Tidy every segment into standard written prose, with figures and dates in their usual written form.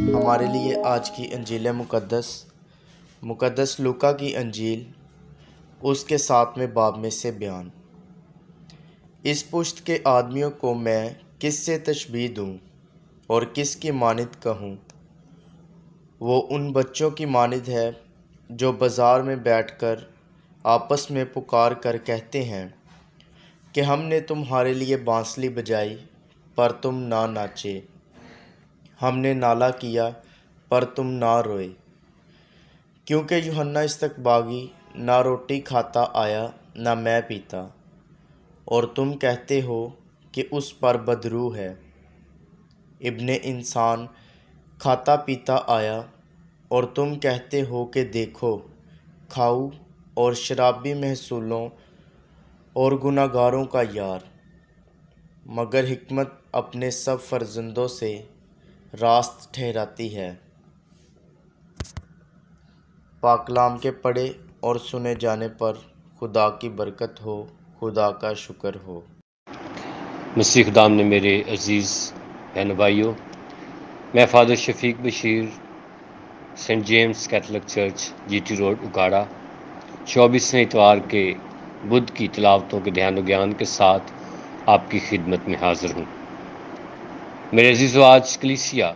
ہمارے لیے آج کی انجیل مقدس لوکا کی انجیل اس کے 7ویں باب میں سے بیان۔ اس پشت کے آدمیوں کو میں کس سے تشبیہ دوں اور کس کی مانند کہوں؟ وہ ان بچوں کی مانند ہے جو بازار میں بیٹھ کر آپس میں پکار کر کہتے ہیں کہ ہم نے تمہارے لیے بانسری بجائی پر تم نہ ناچے، ہم نے نالہ کیا پر تم نہ روئے۔ کیونکہ یوحنا استقباغی نہ روٹی کھاتا آیا نہ میں پیتا، اور تم کہتے ہو کہ اس پر بدرو ہے۔ ابن انسان کھاتا پیتا آیا، اور تم کہتے ہو کہ دیکھو، کھاؤ اور شرابی محصولوں اور گناہ گاروں کا یار۔ مگر حکمت اپنے سب فرزندوں سے راست ٹھہراتی ہے۔ پاک کلام کے پڑھے اور سنے جانے پر خدا کی برکت ہو، خدا کا شکر ہو۔ مسیح خدام نے میرے عزیز بہن بھائیوں، میں father Shafiq Bashir, saint James Catholic church G T road Okara 24ویں اتوار کے بدھ کی تلاوتوں کے دھیان و گیان کے ساتھ آپ کی خدمت میں حاضر ہوں۔ میرے عزیزو، آج کلیسیا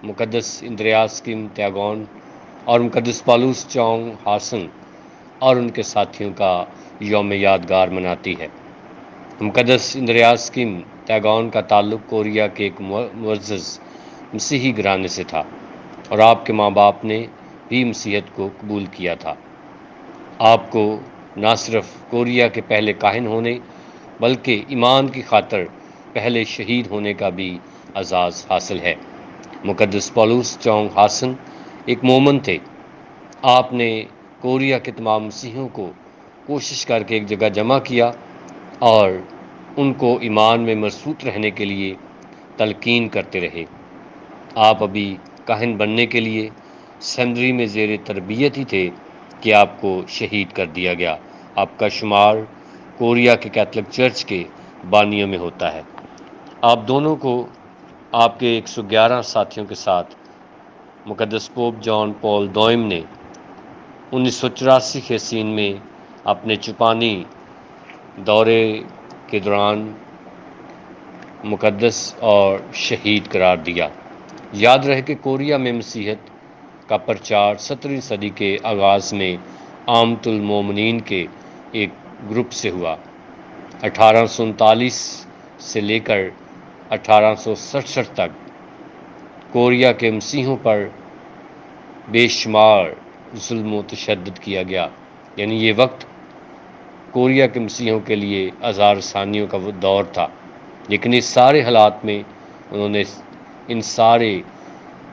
مقدس اندریاس کم تیاگون اور مقدس پالوس چونگ ہاسن اور ان کے ساتھیوں کا یوم یادگار مناتی ہے۔ مقدس اندریاس کم تیاگون کا تعلق کوریا کے ایک معزز مسیحی گھرانے سے تھا، اور آپ کے ماں باپ نے بھی مسیحیت کو قبول کیا تھا۔ آپ کو نہ صرف کوریا کے پہلے کاہن ہونے بلکہ ایمان کی خاطر پہلے شہید ہونے کا بھی اعزاز حاصل ہے۔ مقدس پالوس چونگ ہاسن ایک مومن تھے۔ آپ نے کوریا کے تمام مسیحیوں کو کوشش کر کے ایک جگہ جمع کیا اور ان کو ایمان میں مرسوط رہنے کے لیے تلقین کرتے رہے۔ آپ ابھی کاہن بننے کے لیے سیمنری میں زیر تربیت ہی تھے کہ آپ کو شہید کر دیا گیا۔ آپ کا شمار کوریا کے کیتھولک چرچ کے بانیوں میں ہوتا ہے۔ آپ دونوں کو آپ کے 111 ساتھیوں کے ساتھ مقدس پوپ جان پال دوئم نے 1984 کے سین میں اپنے چپانی دورے کے دوران مقدس اور شہید قرار دیا۔ یاد رہے کہ کوریا میں مسیحیت کا پرچار 17ویں صدی کے آغاز میں عامۃ المومنین کے ایک گروپ سے ہوا۔ 1839 سے لے کر 1867 تک کوریا کے مسیحیوں پر بے شمار ظلم و تشدد کیا گیا، یعنی یہ وقت کوریا کے مسیحیوں کے لیے عذاب ثانیوں کا وہ دور تھا۔ لیکن اس سارے حالات میں انہوں نے ان سارے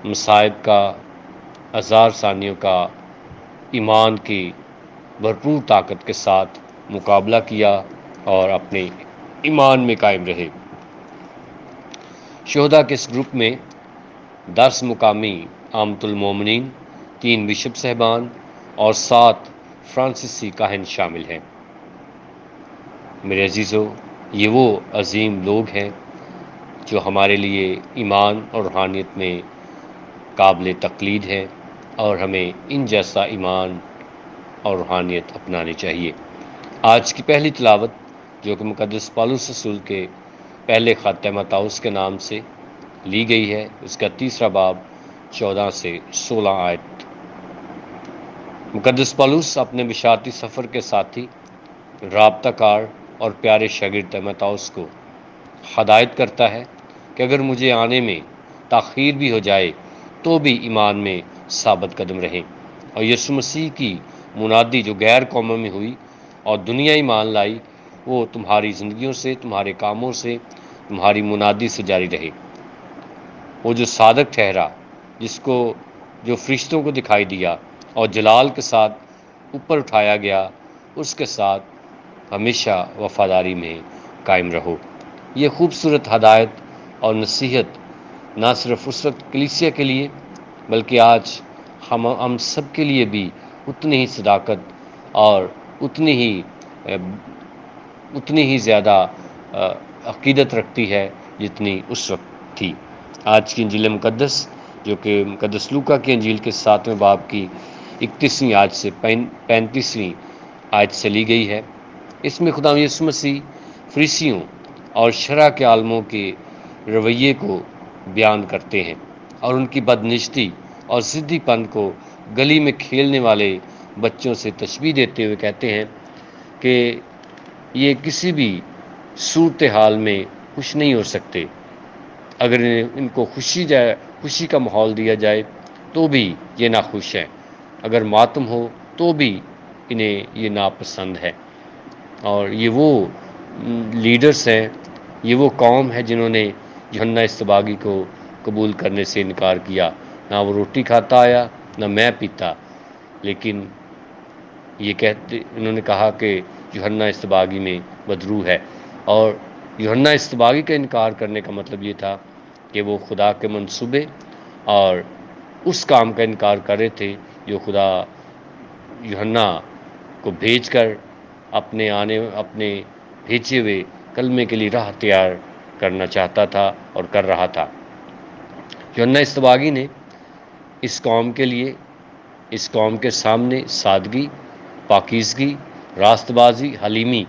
مصائب کا، عذاب ثانیوں کا ایمان کی بھرپور طاقت کے ساتھ مقابلہ کیا اور اپنے ایمان میں قائم رہے۔ شہداء کے اس گروپ میں 10 مقامی عامۃ المومنین، 3 بشپ صاحبان اور 7 فرانسیسی کاہن شامل ہیں۔ میرے عزیزو، یہ وہ عظیم لوگ ہیں جو ہمارے لیے ایمان اور روحانیت میں قابل تقلید ہیں، اور ہمیں ان جیسا ایمان اور روحانیت اپنانی چاہیے۔ آج کی پہلی تلاوت جو کہ مقدس پالوس رسول کے پہلے خط تیموتھوس کے نام سے لی گئی ہے، اس کا 3 باب 14 سے 16 آیت۔ مقدس پالوس اپنے بشارتی سفر کے ساتھی، رابطہ کار اور پیارے شاگرد تیموتھوس کو ہدایت کرتا ہے کہ اگر مجھے آنے میں تاخیر بھی ہو جائے تو بھی ایمان میں ثابت قدم رہیں، اور یسوع مسیح کی منادی جو غیر قوموں میں ہوئی اور دنیا ایمان لائی، وہ تمہاری زندگیوں سے، تمہارے کاموں سے، تمہاری منادی سے جاری رہے۔ وہ جو صادق ٹھہرا، جس کو جو فرشتوں کو دکھائی دیا اور جلال کے ساتھ اوپر اٹھایا گیا، اس کے ساتھ ہمیشہ وفاداری میں قائم رہو۔ یہ خوبصورت ہدایت اور نصیحت نہ صرف اس وقت کلیسیا کے لیے بلکہ آج ہم سب کے لیے بھی اتنی ہی صداقت اور اتنی ہی زیادہ عقیدت رکھتی ہے جتنی اس وقت تھی۔ آج کی انجیل مقدس جو کہ مقدس لوکا کی انجیل کے 7ویں باب کی 31ویں آیت سے 35ویں آیت سے لی گئی ہے۔ اس میں خدا یسوع مسیح فریسیوں اور شرع کے عالموں کے رویے کو بیان کرتے ہیں اور ان کی بدنشتی اور ضدی پن کو گلی میں کھیلنے والے بچوں سے تشبیہ دیتے ہوئے کہتے ہیں کہ یہ کسی بھی صورتحال میں خوش نہیں ہو سکتے۔ اگر ان کو خوشی کا ماحول دیا جائے تو بھی یہ ناخوش ہیں، اگر ماتم ہو تو بھی انہیں یہ ناپسند ہے۔ اور یہ وہ لیڈرز ہیں، یہ وہ قوم ہے جنہوں نے یوحنا اصطباغی کو قبول کرنے سے انکار کیا۔ نہ وہ روٹی کھاتا آیا، نہ میں پیتا، لیکن انہوں نے کہا کہ یوحنا اصطباغی میں بدرو ہے۔ اور یوحنا اصطباغی کا انکار کرنے کا مطلب یہ تھا کہ وہ خدا کے منصوبے اور اس کام کا انکار کر رہے تھے جو خدا یوحنا کو بھیج کر اپنے بھیجے ہوئے کلمے کے لیے راہ تیار کرنا چاہتا تھا اور کر رہا تھا۔ یوحنا اصطباغی نے اس قوم کے لیے، اس قوم کے سامنے سادگی، پاکیزگی، راست بازی، حلیمی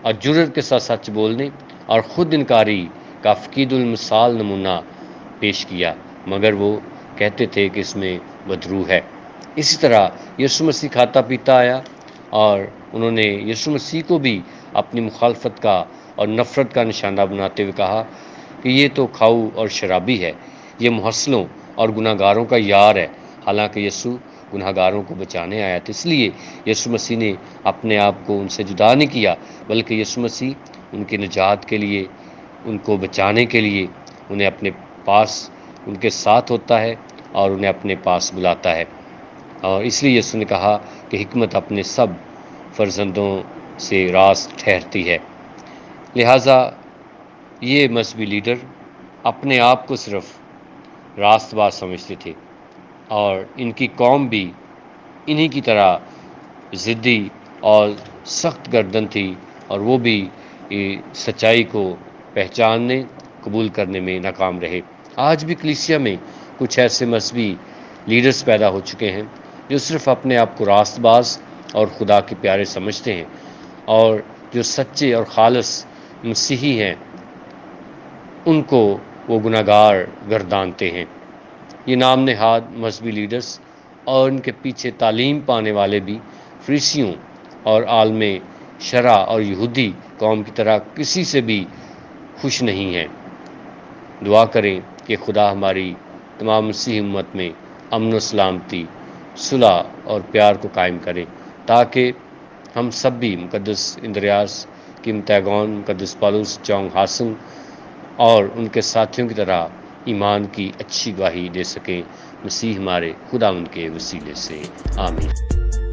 اور جرأت کے ساتھ سچ بولنے اور خود انکاری کا فقید المثال نمونہ پیش کیا، مگر وہ کہتے تھے کہ اس میں بدرو ہے۔ اسی طرح یسوع مسیح کھاتا پیتا آیا اور انہوں نے یسوع مسیح کو بھی اپنی مخالفت کا اور نفرت کا نشانہ بناتے ہوئے کہا کہ یہ تو کھاؤ اور شرابی ہے، یہ محصلوں اور گناہ گاروں کا یار ہے، حالانکہ یسوع گناہ گاروں کو بچانے آیا تھا۔ اس لیے یسوع مسیح نے اپنے آپ کو ان سے جدا نہیں کیا، بلکہ یسوع مسیح ان کی نجات کے لیے، ان کو بچانے کے لیے انہیں اپنے پاس، ان کے ساتھ ہوتا ہے اور انہیں اپنے پاس بلاتا ہے۔ اور اس لیے یسوع نے کہا کہ حکمت اپنے سب فرزندوں سے راست ٹھہرتی ہے۔ لہٰذا یہ مذہبی لیڈر اپنے آپ کو صرف راست باز سمجھتے تھے، اور ان کی قوم بھی انہی کی طرح ضدی اور سخت گردن تھی، اور وہ بھی سچائی کو پہچاننے، قبول کرنے میں ناکام رہے۔ آج بھی کلیسیا میں کچھ ایسے مذہبی لیڈرز پیدا ہو چکے ہیں جو صرف اپنے آپ کو راست باز اور خدا کے پیارے سمجھتے ہیں، اور جو سچے اور خالص مسیحی ہیں ان کو وہ گناہ گار گردانتے ہیں۔ یہ نام نہاد مذہبی لیڈرز اور ان کے پیچھے تعلیم پانے والے بھی فریسیوں اور عالم شرع اور یہودی قوم کی طرح کسی سے بھی خوش نہیں ہیں۔ دعا کریں کہ خدا ہماری تمام مسیحی امت میں امن و سلامتی، صلح اور پیار کو قائم کرے، تاکہ ہم سب بھی مقدس اندریاس کیمتیگون، مقدس پالوس چونگ ہاسن اور ان کے ساتھیوں کی طرح ایمان کی اچھی گواہی دے سکیں۔ مسیح ہمارے خدا ان کے وسیلے سے، آمین۔